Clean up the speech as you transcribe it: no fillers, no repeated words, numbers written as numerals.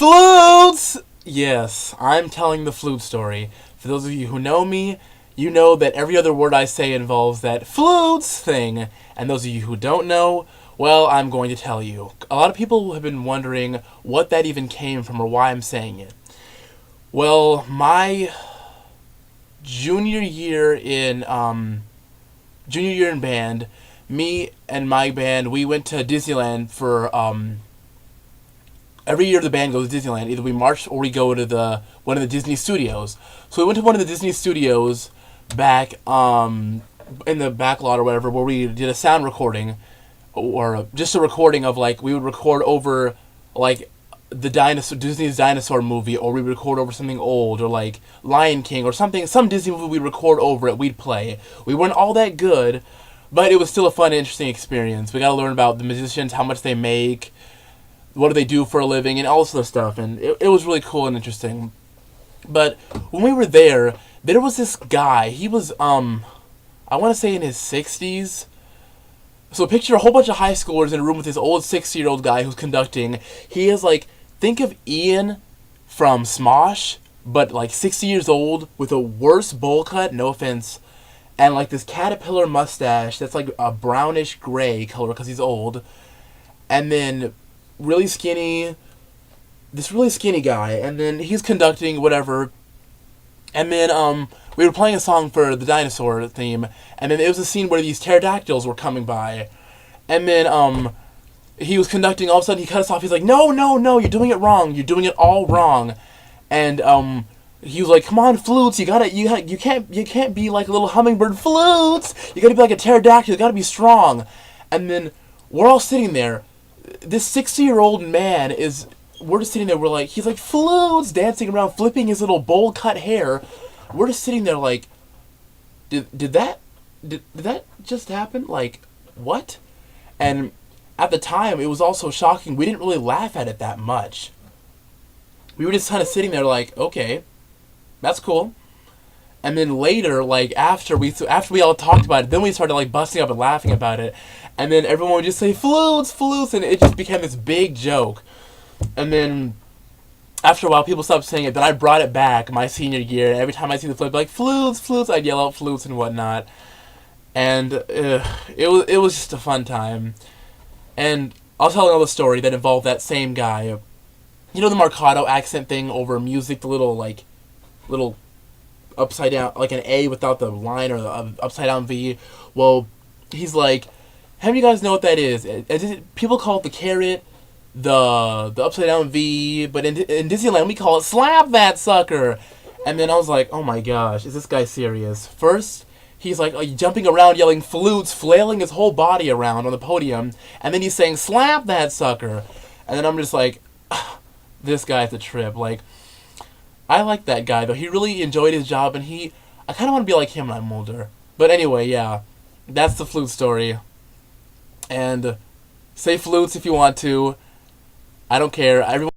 Flutes! Yes, I'm telling the flute story. For those of you who know me, you know that every other word I say involves that flutes thing. And those of you who don't know, well, I'm going to tell you. A lot of people have been wondering what that even came from or why I'm saying it. Well, my junior year in band, me and my band, we went to Disneyland for every year the band goes to Disneyland. Either we march or we go to one of the Disney studios. So we went to one of the Disney studios back in the back lot or whatever, where we did a sound recording, or just a recording of, like, we would record over, like, Disney's dinosaur movie, or we would record over something old, or like Lion King or something, some Disney movie we'd record over it, we'd play. We weren't all that good, but it was still a fun, interesting experience. We got to learn about the musicians, how much they make, what do they do for a living, and all this other stuff, and it was really cool and interesting. But when we were there was this guy. He was, I want to say in his 60s. So picture a whole bunch of high schoolers in a room with this old 60-year-old guy who's conducting. He is like, think of Ian from Smosh, but like 60 years old with a worse bowl cut, no offense, and like this caterpillar mustache that's like a brownish gray color because he's old, and then really skinny, this really skinny guy, and then he's conducting whatever, and then we were playing a song for the dinosaur theme, and then it was a scene where these pterodactyls were coming by, and then he was conducting. All of a sudden he cut us off. He's like, no, you're doing it wrong, you're doing it all wrong. And he was like, come on, flutes, you can't be like a little hummingbird. Flutes, you gotta be like a pterodactyl, you gotta be strong. And then we're all sitting there, this 60-year-old man we're just sitting there, he's like, flutes, dancing around, flipping his little bowl cut hair. We're just sitting there like, did that just happen? Like, what? And at the time, it was also shocking. We didn't really laugh at it that much. We were just kind of sitting there like, okay, that's cool. And then later, like, after we all talked about it, then we started like busting up and laughing about it. And then everyone would just say, flutes, and it just became this big joke. And then after a while, people stopped saying it. Then I brought it back my senior year. And every time I see the flip, like, flutes, I'd yell out flutes and whatnot. And it was just a fun time. And I'll tell another story that involved that same guy. You know the Mercado accent thing over music, the little upside down, like an A without the line, or the upside down V. Well, he's like, how do you guys know what that is? People call it the carrot, the upside down V, but in Disneyland we call it slap that sucker. And then I was like, oh my gosh, is this guy serious? First, he's like jumping around yelling flutes, flailing his whole body around on the podium, and then he's saying slap that sucker. And then I'm just like, this guy's a trip. Like, I like that guy though. He really enjoyed his job, and I kind of want to be like him when I'm older. But anyway, yeah, that's the flute story. And say flutes if you want to. I don't care. Everyone